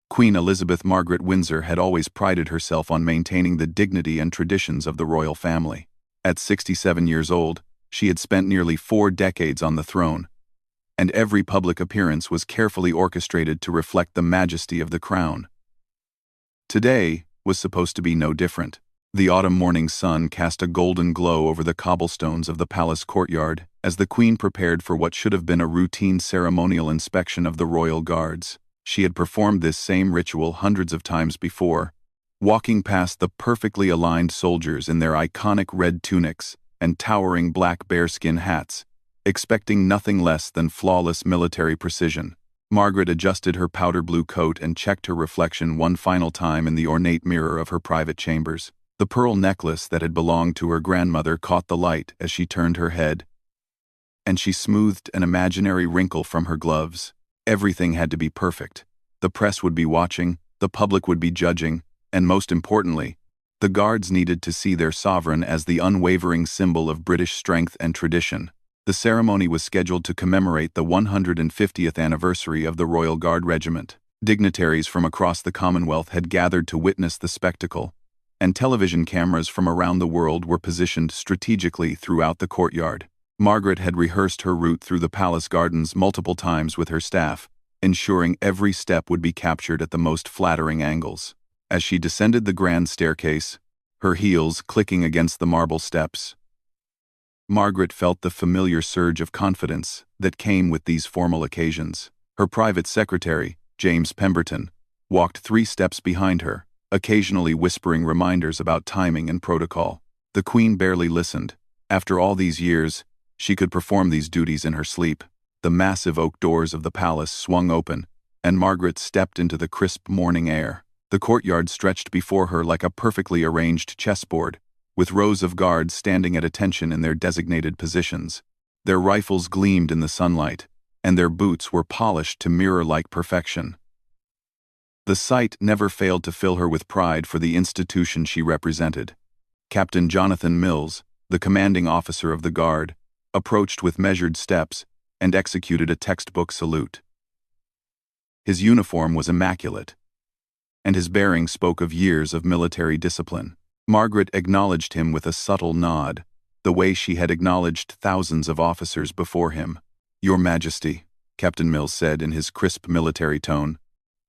Queen Elizabeth Margaret Windsor had always prided herself on maintaining the dignity and traditions of the royal family. At 67 years old, she had spent nearly 4 decades on the throne, and every public appearance was carefully orchestrated to reflect the majesty of the crown. Today was supposed to be no different. The autumn morning sun cast a golden glow over the cobblestones of the palace courtyard as the Queen prepared for what should have been a routine ceremonial inspection of the royal guards. She had performed this same ritual hundreds of times before, walking past the perfectly aligned soldiers in their iconic red tunics and towering black bearskin hats, expecting nothing less than flawless military precision. Margaret adjusted her powder blue coat and checked her reflection one final time in the ornate mirror of her private chambers. The pearl necklace that had belonged to her grandmother caught the light as she turned her head, and she smoothed an imaginary wrinkle from her gloves. Everything had to be perfect. The press would be watching, the public would be judging, and most importantly, the guards needed to see their sovereign as the unwavering symbol of British strength and tradition. The ceremony was scheduled to commemorate the 150th anniversary of the Royal Guard Regiment. Dignitaries from across the Commonwealth had gathered to witness the spectacle, and television cameras from around the world were positioned strategically throughout the courtyard. Margaret had rehearsed her route through the palace gardens multiple times with her staff, ensuring every step would be captured at the most flattering angles. As she descended the grand staircase, her heels clicking against the marble steps, Margaret felt the familiar surge of confidence that came with these formal occasions. Her private secretary, James Pemberton, walked 3 steps behind her, occasionally whispering reminders about timing and protocol. The Queen barely listened. After all these years, she could perform these duties in her sleep. The massive oak doors of the palace swung open, and Margaret stepped into the crisp morning air. The courtyard stretched before her like a perfectly arranged chessboard, with rows of guards standing at attention in their designated positions. Their rifles gleamed in the sunlight, and their boots were polished to mirror-like perfection. The sight never failed to fill her with pride for the institution she represented. Captain Jonathan Mills, the commanding officer of the guard, approached with measured steps and executed a textbook salute. His uniform was immaculate, and his bearing spoke of years of military discipline. Margaret acknowledged him with a subtle nod, the way she had acknowledged thousands of officers before him. "Your Majesty," Captain Mills said in his crisp military tone,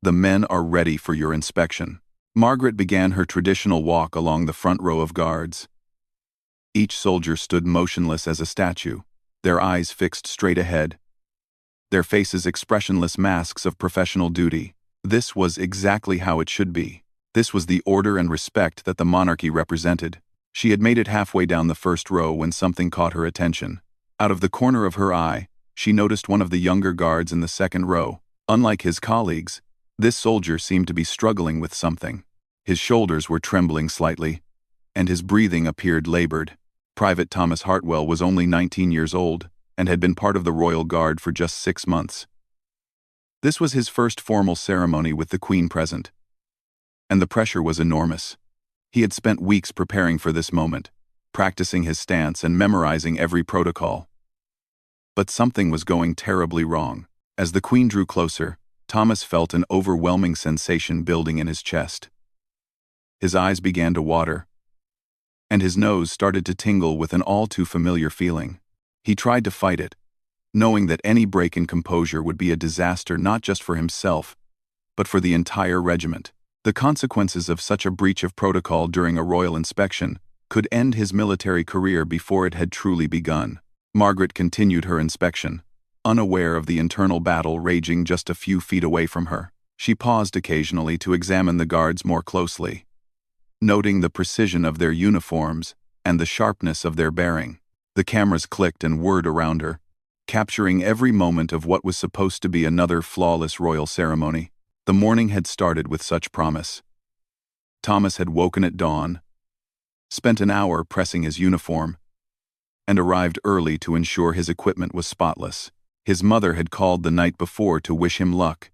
"the men are ready for your inspection." Margaret began her traditional walk along the front row of guards. Each soldier stood motionless as a statue, their eyes fixed straight ahead, their faces expressionless masks of professional duty. This was exactly how it should be. This was the order and respect that the monarchy represented. She had made it halfway down the first row when something caught her attention. Out of the corner of her eye, she noticed one of the younger guards in the second row. Unlike his colleagues, this soldier seemed to be struggling with something. His shoulders were trembling slightly, and his breathing appeared labored. Private Thomas Hartwell was only 19 years old and had been part of the Royal Guard for just 6 months. This was his first formal ceremony with the Queen present, and the pressure was enormous. He had spent weeks preparing for this moment, practicing his stance and memorizing every protocol. But something was going terribly wrong. As the Queen drew closer, Thomas felt an overwhelming sensation building in his chest. His eyes began to water, and his nose started to tingle with an all-too-familiar feeling. He tried to fight it, knowing that any break in composure would be a disaster not just for himself, but for the entire regiment. The consequences of such a breach of protocol during a royal inspection could end his military career before it had truly begun. Margaret continued her inspection, unaware of the internal battle raging just a few feet away from her. She paused occasionally to examine the guards more closely, noting the precision of their uniforms and the sharpness of their bearing. The cameras clicked and whirred around her, capturing every moment of what was supposed to be another flawless royal ceremony. The morning had started with such promise. Thomas had woken at dawn, spent an hour pressing his uniform, and arrived early to ensure his equipment was spotless. His mother had called the night before to wish him luck,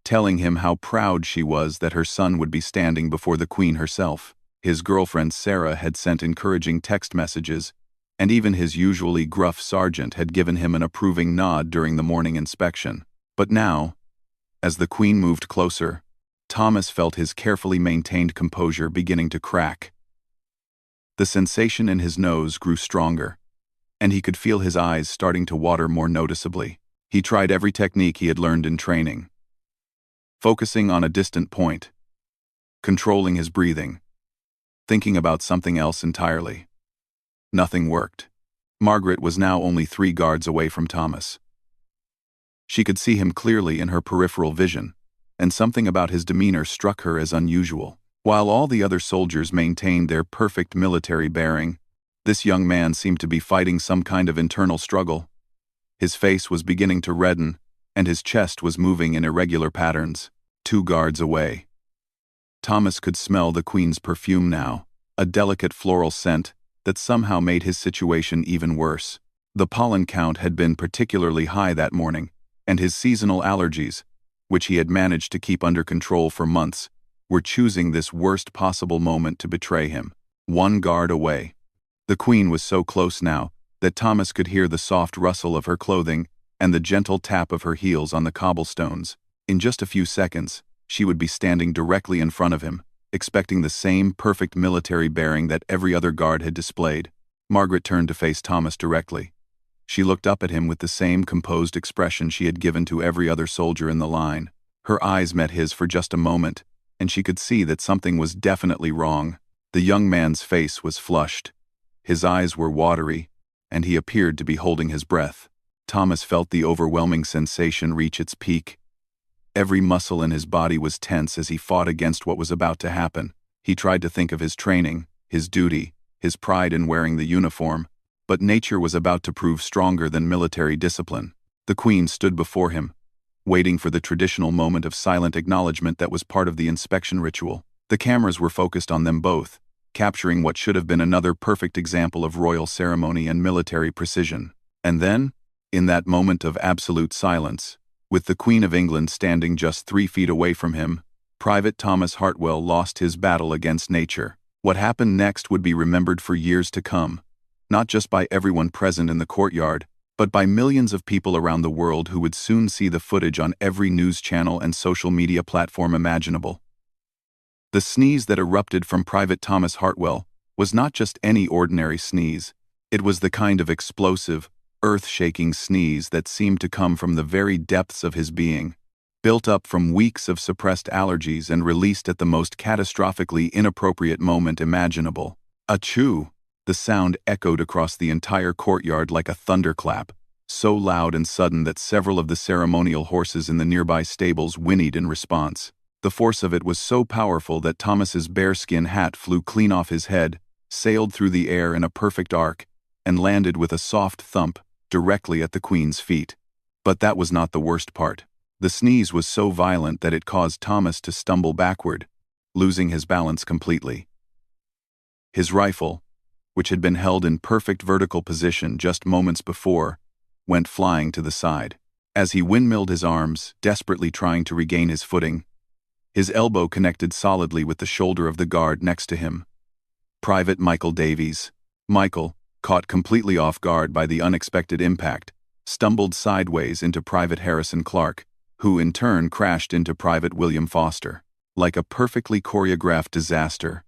telling him how proud she was that her son would be standing before the Queen herself. His girlfriend Sarah had sent encouraging text messages, and even his usually gruff sergeant had given him an approving nod during the morning inspection. But now, as the Queen moved closer, Thomas felt his carefully maintained composure beginning to crack. The sensation in his nose grew stronger, and he could feel his eyes starting to water more noticeably. He tried every technique he had learned in training, focusing on a distant point, controlling his breathing, thinking about something else entirely. Nothing worked. Margaret was now only 3 guards away from Thomas. She could see him clearly in her peripheral vision, and something about his demeanor struck her as unusual. While all the other soldiers maintained their perfect military bearing, this young man seemed to be fighting some kind of internal struggle. His face was beginning to redden, and his chest was moving in irregular patterns. 2 guards away, Thomas could smell the Queen's perfume now, a delicate floral scent that somehow made his situation even worse. The pollen count had been particularly high that morning, and his seasonal allergies, which he had managed to keep under control for months, were choosing this worst possible moment to betray him. 1 guard away. The Queen was so close now that Thomas could hear the soft rustle of her clothing and the gentle tap of her heels on the cobblestones. In just a few seconds, she would be standing directly in front of him, expecting the same perfect military bearing that every other guard had displayed. Margaret turned to face Thomas directly. She looked up at him with the same composed expression she had given to every other soldier in the line. Her eyes met his for just a moment, and she could see that something was definitely wrong. The young man's face was flushed. His eyes were watery, and he appeared to be holding his breath. Thomas felt the overwhelming sensation reach its peak. Every muscle in his body was tense as he fought against what was about to happen. He tried to think of his training, his duty, his pride in wearing the uniform, but nature was about to prove stronger than military discipline. The Queen stood before him, waiting for the traditional moment of silent acknowledgement that was part of the inspection ritual. The cameras were focused on them both, capturing what should have been another perfect example of royal ceremony and military precision. And then, in that moment of absolute silence, with the Queen of England standing just 3 feet away from him, Private Thomas Hartwell lost his battle against nature. What happened next would be remembered for years to come, not just by everyone present in the courtyard, but by millions of people around the world who would soon see the footage on every news channel and social media platform imaginable. The sneeze that erupted from Private Thomas Hartwell was not just any ordinary sneeze. It was the kind of explosive, earth-shaking sneeze that seemed to come from the very depths of his being, built up from weeks of suppressed allergies and released at the most catastrophically inappropriate moment imaginable. Achoo! The sound echoed across the entire courtyard like a thunderclap, so loud and sudden that several of the ceremonial horses in the nearby stables whinnied in response. The force of it was so powerful that Thomas's bearskin hat flew clean off his head, sailed through the air in a perfect arc, and landed with a soft thump directly at the Queen's feet. But that was not the worst part. The sneeze was so violent that it caused Thomas to stumble backward, losing his balance completely. His rifle, which had been held in perfect vertical position just moments before, went flying to the side. As he windmilled his arms, desperately trying to regain his footing, his elbow connected solidly with the shoulder of the guard next to him. Private Michael Davies. Michael, caught completely off guard by the unexpected impact, stumbled sideways into Private Harrison Clark, who in turn crashed into Private William Foster. Like a perfectly choreographed disaster,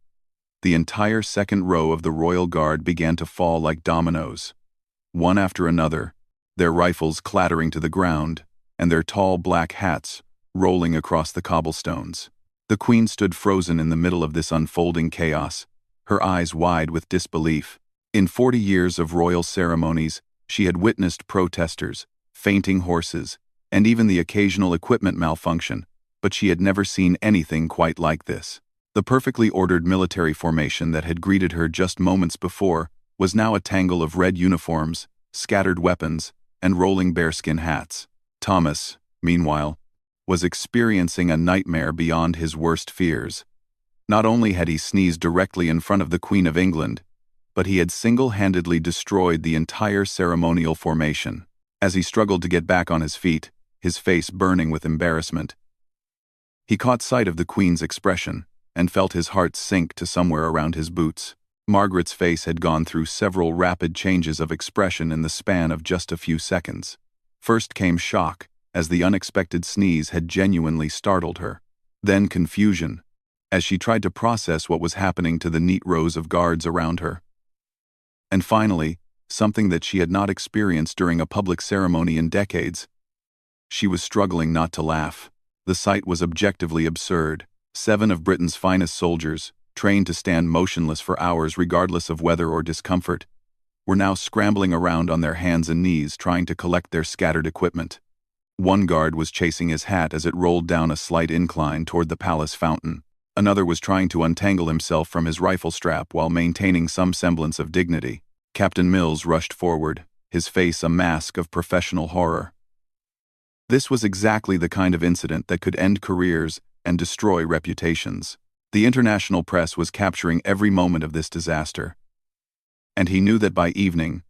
the entire second row of the Royal Guard began to fall like dominoes, one after another, their rifles clattering to the ground, and their tall black hats rolling across the cobblestones. The Queen stood frozen in the middle of this unfolding chaos, her eyes wide with disbelief. In 40 years of royal ceremonies, she had witnessed protesters, fainting horses, and even the occasional equipment malfunction, but she had never seen anything quite like this. The perfectly ordered military formation that had greeted her just moments before was now a tangle of red uniforms, scattered weapons, and rolling bearskin hats. Thomas, meanwhile, was experiencing a nightmare beyond his worst fears. Not only had he sneezed directly in front of the Queen of England, but he had single-handedly destroyed the entire ceremonial formation. As he struggled to get back on his feet, his face burning with embarrassment, he caught sight of the Queen's expression and felt his heart sink to somewhere around his boots. Margaret's face had gone through several rapid changes of expression in the span of just a few seconds. First came shock, as the unexpected sneeze had genuinely startled her. Then confusion, as she tried to process what was happening to the neat rows of guards around her. And finally, something that she had not experienced during a public ceremony in decades. She was struggling not to laugh. The sight was objectively absurd. 7 of Britain's finest soldiers, trained to stand motionless for hours regardless of weather or discomfort, were now scrambling around on their hands and knees trying to collect their scattered equipment. One guard was chasing his hat as it rolled down a slight incline toward the palace fountain. Another was trying to untangle himself from his rifle strap while maintaining some semblance of dignity. Captain Mills rushed forward, his face a mask of professional horror. This was exactly the kind of incident that could end careers and destroy reputations. The international press was capturing every moment of this disaster. And he knew that by evening,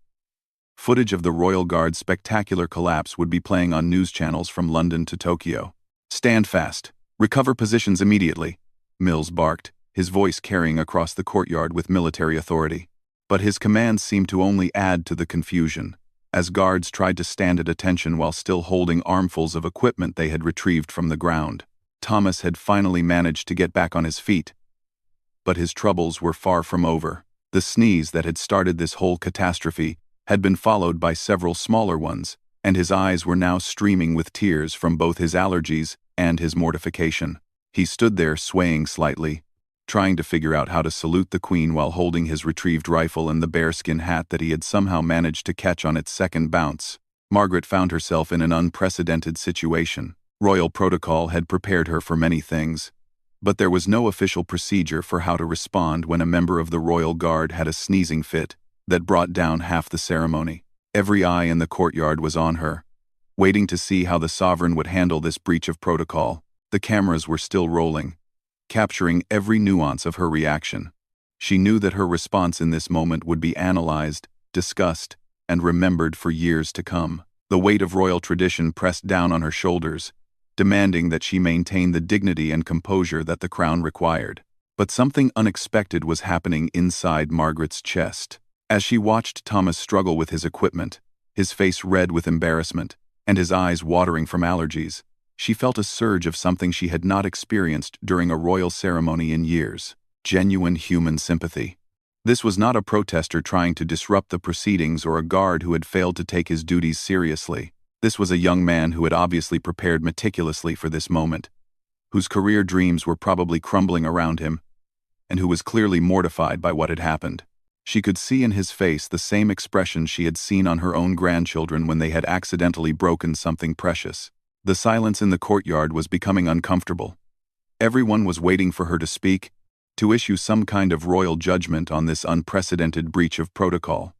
footage of the Royal Guard's spectacular collapse would be playing on news channels from London to Tokyo. "Stand fast. Recover positions immediately," Mills barked, his voice carrying across the courtyard with military authority. But his commands seemed to only add to the confusion, as guards tried to stand at attention while still holding armfuls of equipment they had retrieved from the ground. Thomas had finally managed to get back on his feet. But his troubles were far from over. The sneeze that had started this whole catastrophe had been followed by several smaller ones, and his eyes were now streaming with tears from both his allergies and his mortification. He stood there swaying slightly, trying to figure out how to salute the Queen while holding his retrieved rifle and the bearskin hat that he had somehow managed to catch on its second bounce. Margaret found herself in an unprecedented situation. Royal protocol had prepared her for many things, but there was no official procedure for how to respond when a member of the Royal Guard had a sneezing fit that brought down half the ceremony. Every eye in the courtyard was on her, waiting to see how the sovereign would handle this breach of protocol. The cameras were still rolling, capturing every nuance of her reaction. She knew that her response in this moment would be analyzed, discussed, and remembered for years to come. The weight of royal tradition pressed down on her shoulders, demanding that she maintain the dignity and composure that the crown required. But something unexpected was happening inside Margaret's chest. As she watched Thomas struggle with his equipment, his face red with embarrassment, and his eyes watering from allergies, she felt a surge of something she had not experienced during a royal ceremony in years: genuine human sympathy. This was not a protester trying to disrupt the proceedings or a guard who had failed to take his duties seriously. This was a young man who had obviously prepared meticulously for this moment, whose career dreams were probably crumbling around him, and who was clearly mortified by what had happened. She could see in his face the same expression she had seen on her own grandchildren when they had accidentally broken something precious. The silence in the courtyard was becoming uncomfortable. Everyone was waiting for her to speak, to issue some kind of royal judgment on this unprecedented breach of protocol.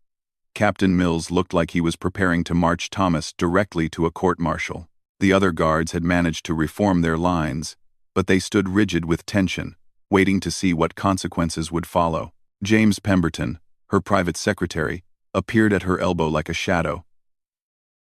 Captain Mills looked like he was preparing to march Thomas directly to a court-martial. The other guards had managed to reform their lines, but they stood rigid with tension, waiting to see what consequences would follow. James Pemberton, her private secretary, appeared at her elbow like a shadow,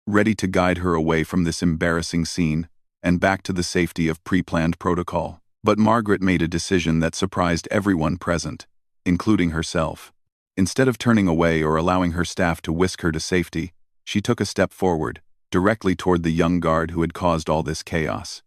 ready to guide her away from this embarrassing scene and back to the safety of pre-planned protocol. But Margaret made a decision that surprised everyone present, including herself. Instead of turning away or allowing her staff to whisk her to safety, she took a step forward, directly toward the young guard who had caused all this chaos.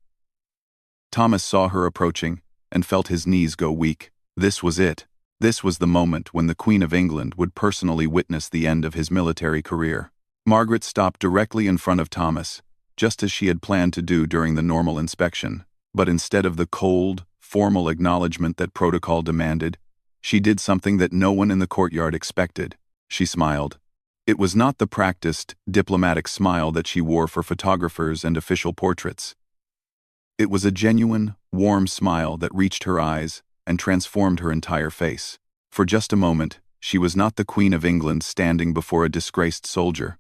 Thomas saw her approaching and felt his knees go weak. This was it. This was the moment when the Queen of England would personally witness the end of his military career. Margaret stopped directly in front of Thomas, just as she had planned to do during the normal inspection. But instead of the cold, formal acknowledgement that protocol demanded, she did something that no one in the courtyard expected. She smiled. It was not the practiced, diplomatic smile that she wore for photographers and official portraits. It was a genuine, warm smile that reached her eyes and transformed her entire face. For just a moment, she was not the Queen of England standing before a disgraced soldier.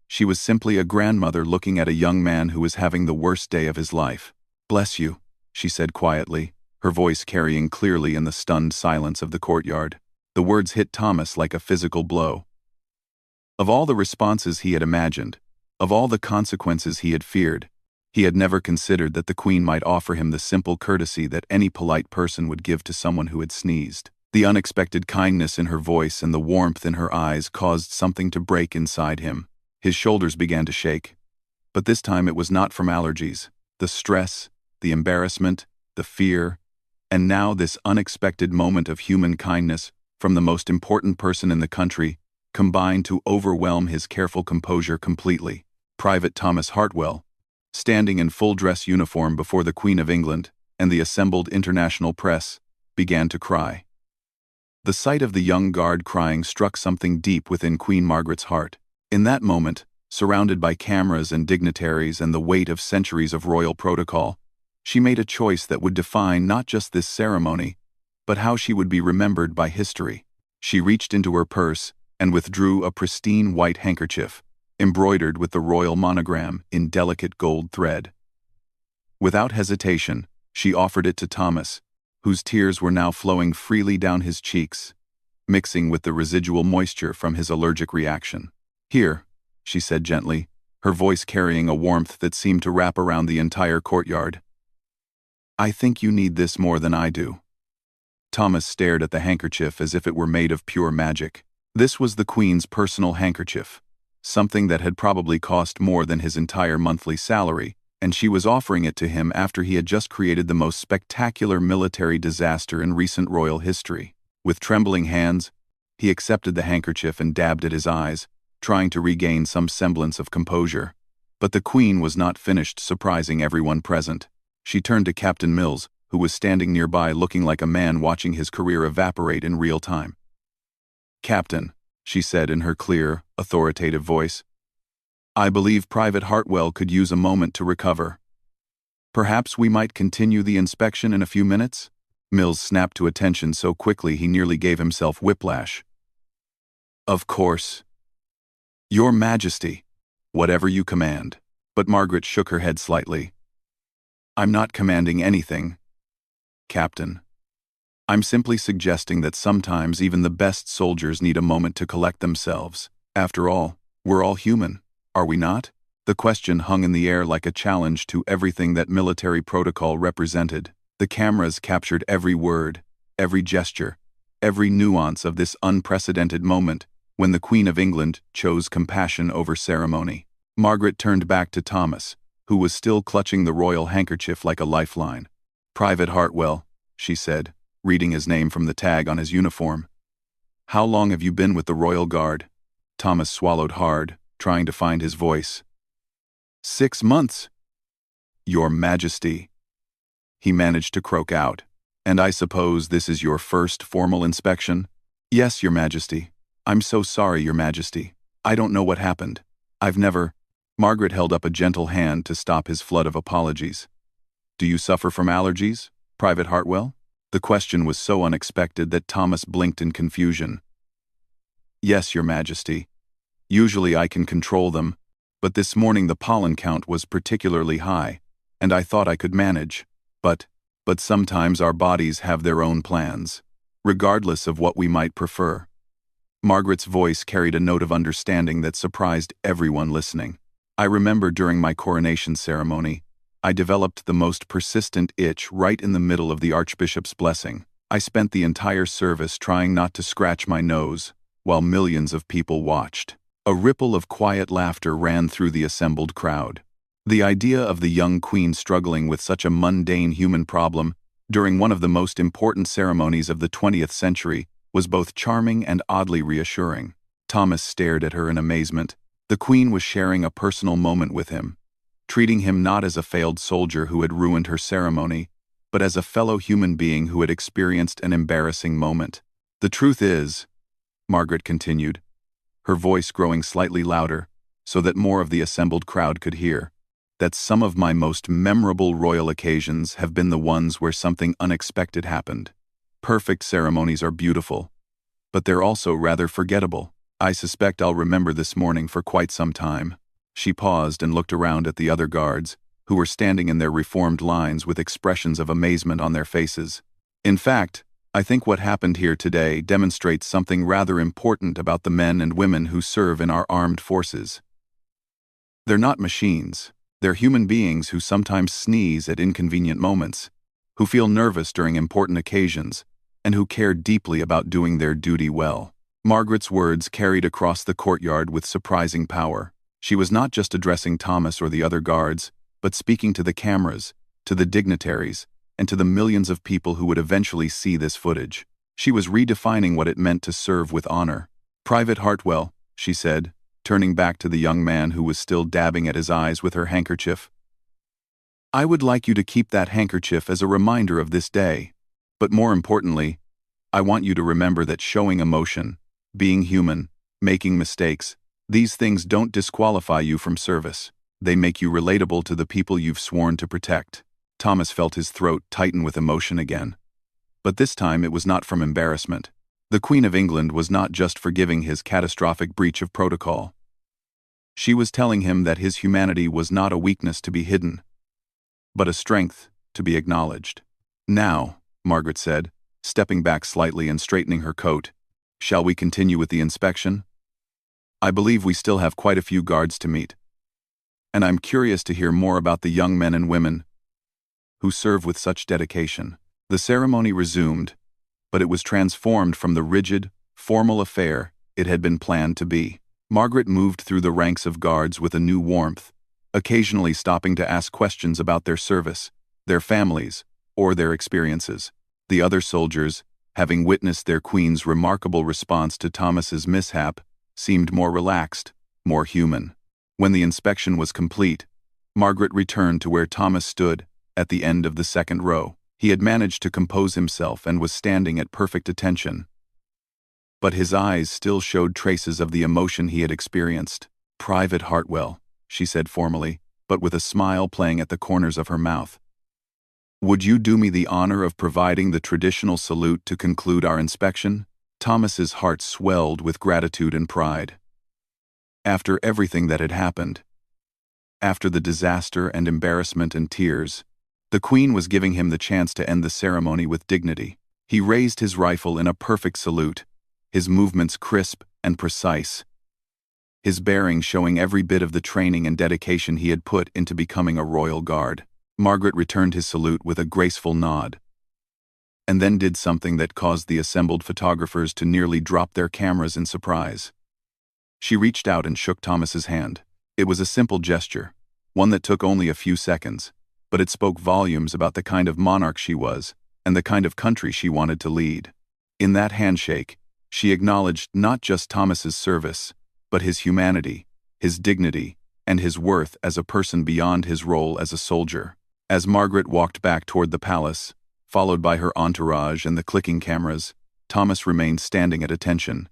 She was simply a grandmother looking at a young man who was having the worst day of his life. "Bless you," she said quietly, her voice carrying clearly in the stunned silence of the courtyard. The words hit Thomas like a physical blow. Of all the responses he had imagined, of all the consequences he had feared, he had never considered that the Queen might offer him the simple courtesy that any polite person would give to someone who had sneezed. The unexpected kindness in her voice and the warmth in her eyes caused something to break inside him. His shoulders began to shake. But this time it was not from allergies. The stress, the embarrassment, the fear, and now this unexpected moment of human kindness from the most important person in the country combined to overwhelm his careful composure completely. Private Thomas Hartwell, standing in full dress uniform before the Queen of England and the assembled international press, began to cry. The sight of the young guard crying struck something deep within Queen Margaret's heart. In that moment, surrounded by cameras and dignitaries and the weight of centuries of royal protocol, she made a choice that would define not just this ceremony, but how she would be remembered by history. She reached into her purse and withdrew a pristine white handkerchief, embroidered with the royal monogram in delicate gold thread. Without hesitation, she offered it to Thomas, whose tears were now flowing freely down his cheeks, mixing with the residual moisture from his allergic reaction. "Here," she said gently, her voice carrying a warmth that seemed to wrap around the entire courtyard. "I think you need this more than I do." Thomas stared at the handkerchief as if it were made of pure magic. This was the Queen's personal handkerchief, something that had probably cost more than his entire monthly salary, and she was offering it to him after he had just created the most spectacular military disaster in recent royal history. With trembling hands, he accepted the handkerchief and dabbed at his eyes, trying to regain some semblance of composure. But the Queen was not finished surprising everyone present. She turned to Captain Mills, who was standing nearby looking like a man watching his career evaporate in real time. "Captain," she said in her clear, authoritative voice, "I believe Private Hartwell could use a moment to recover. Perhaps we might continue the inspection in a few minutes?" Mills snapped to attention so quickly he nearly gave himself whiplash. "Of course. Your Majesty, whatever you command." But Margaret shook her head slightly. "I'm not commanding anything, Captain. I'm simply suggesting that sometimes even the best soldiers need a moment to collect themselves. After all, we're all human, are we not?" The question hung in the air like a challenge to everything that military protocol represented. The cameras captured every word, every gesture, every nuance of this unprecedented moment when the Queen of England chose compassion over ceremony. Margaret turned back to Thomas, who was still clutching the royal handkerchief like a lifeline. "Private Hartwell," she said, reading his name from the tag on his uniform. "How long have you been with the Royal Guard?" Thomas swallowed hard, trying to find his voice. 6 months. "Your Majesty," he managed to croak out. "And I suppose this is your first formal inspection?" "Yes, Your Majesty. I'm so sorry, Your Majesty. I don't know what happened. I've never—" Margaret held up a gentle hand to stop his flood of apologies. "Do you suffer from allergies, Private Hartwell?" The question was so unexpected that Thomas blinked in confusion. "Yes, Your Majesty. Usually I can control them, but this morning the pollen count was particularly high, and I thought I could manage. But sometimes our bodies have their own plans, regardless of what we might prefer." Margaret's voice carried a note of understanding that surprised everyone listening. "I remember during my coronation ceremony, I developed the most persistent itch right in the middle of the Archbishop's blessing. I spent the entire service trying not to scratch my nose, while millions of people watched." A ripple of quiet laughter ran through the assembled crowd. The idea of the young queen struggling with such a mundane human problem during one of the most important ceremonies of the 20th century was both charming and oddly reassuring. Thomas stared at her in amazement. The Queen was sharing a personal moment with him, treating him not as a failed soldier who had ruined her ceremony, but as a fellow human being who had experienced an embarrassing moment. "The truth is," Margaret continued, her voice growing slightly louder so that more of the assembled crowd could hear, "that some of my most memorable royal occasions have been the ones where something unexpected happened. Perfect ceremonies are beautiful, but they're also rather forgettable. I suspect I'll remember this morning for quite some time." She paused and looked around at the other guards, who were standing in their reformed lines with expressions of amazement on their faces. "In fact, I think what happened here today demonstrates something rather important about the men and women who serve in our armed forces. They're not machines. They're human beings who sometimes sneeze at inconvenient moments, who feel nervous during important occasions, and who care deeply about doing their duty well." Margaret's words carried across the courtyard with surprising power. She was not just addressing Thomas or the other guards, but speaking to the cameras, to the dignitaries, and to the millions of people who would eventually see this footage. She was redefining what it meant to serve with honor. "Private Hartwell," she said, turning back to the young man who was still dabbing at his eyes with her handkerchief. "I would like you to keep that handkerchief as a reminder of this day. But more importantly, I want you to remember that showing emotion, being human, making mistakes, these things don't disqualify you from service. They make you relatable to the people you've sworn to protect." Thomas felt his throat tighten with emotion again. But this time it was not from embarrassment. The Queen of England was not just forgiving his catastrophic breach of protocol. She was telling him that his humanity was not a weakness to be hidden, but a strength to be acknowledged. "Now," Margaret said, stepping back slightly and straightening her coat, "shall we continue with the inspection? I believe we still have quite a few guards to meet, and I'm curious to hear more about the young men and women who serve with such dedication." The ceremony resumed, but it was transformed from the rigid, formal affair it had been planned to be. Margaret moved through the ranks of guards with a new warmth, occasionally stopping to ask questions about their service, their families, or their experiences. The other soldiers, having witnessed their queen's remarkable response to Thomas's mishap, seemed more relaxed, more human. When the inspection was complete, Margaret returned to where Thomas stood, at the end of the second row. He had managed to compose himself and was standing at perfect attention. But his eyes still showed traces of the emotion he had experienced. "Private Hartwell," she said formally, but with a smile playing at the corners of her mouth. "Would you do me the honor of providing the traditional salute to conclude our inspection?" Thomas's heart swelled with gratitude and pride. After everything that had happened, after the disaster and embarrassment and tears, the Queen was giving him the chance to end the ceremony with dignity. He raised his rifle in a perfect salute, his movements crisp and precise, his bearing showing every bit of the training and dedication he had put into becoming a royal guard. Margaret returned his salute with a graceful nod, and then did something that caused the assembled photographers to nearly drop their cameras in surprise. She reached out and shook Thomas's hand. It was a simple gesture, one that took only a few seconds, but it spoke volumes about the kind of monarch she was and the kind of country she wanted to lead. In that handshake, she acknowledged not just Thomas's service, but his humanity, his dignity, and his worth as a person beyond his role as a soldier. As Margaret walked back toward the palace, followed by her entourage and the clicking cameras, Thomas remained standing at attention.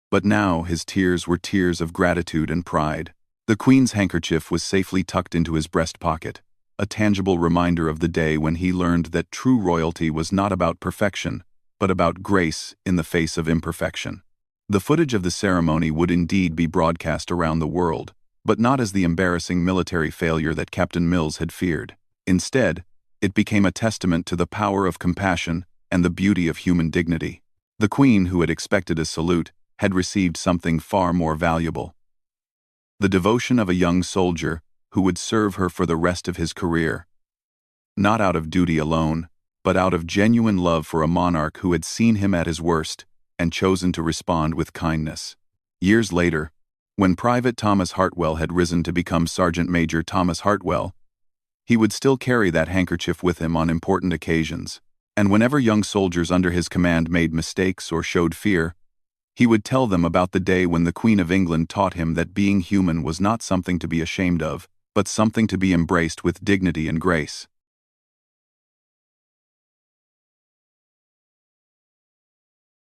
But now his tears were tears of gratitude and pride. The Queen's handkerchief was safely tucked into his breast pocket, a tangible reminder of the day when he learned that true royalty was not about perfection, but about grace in the face of imperfection. The footage of the ceremony would indeed be broadcast around the world, but not as the embarrassing military failure that Captain Mills had feared. Instead, it became a testament to the power of compassion and the beauty of human dignity. The Queen, who had expected a salute, had received something far more valuable: the devotion of a young soldier who would serve her for the rest of his career. Not out of duty alone, but out of genuine love for a monarch who had seen him at his worst and chosen to respond with kindness. Years later, when Private Thomas Hartwell had risen to become Sergeant Major Thomas Hartwell, he would still carry that handkerchief with him on important occasions, and whenever young soldiers under his command made mistakes or showed fear, he would tell them about the day when the Queen of England taught him that being human was not something to be ashamed of, but something to be embraced with dignity and grace.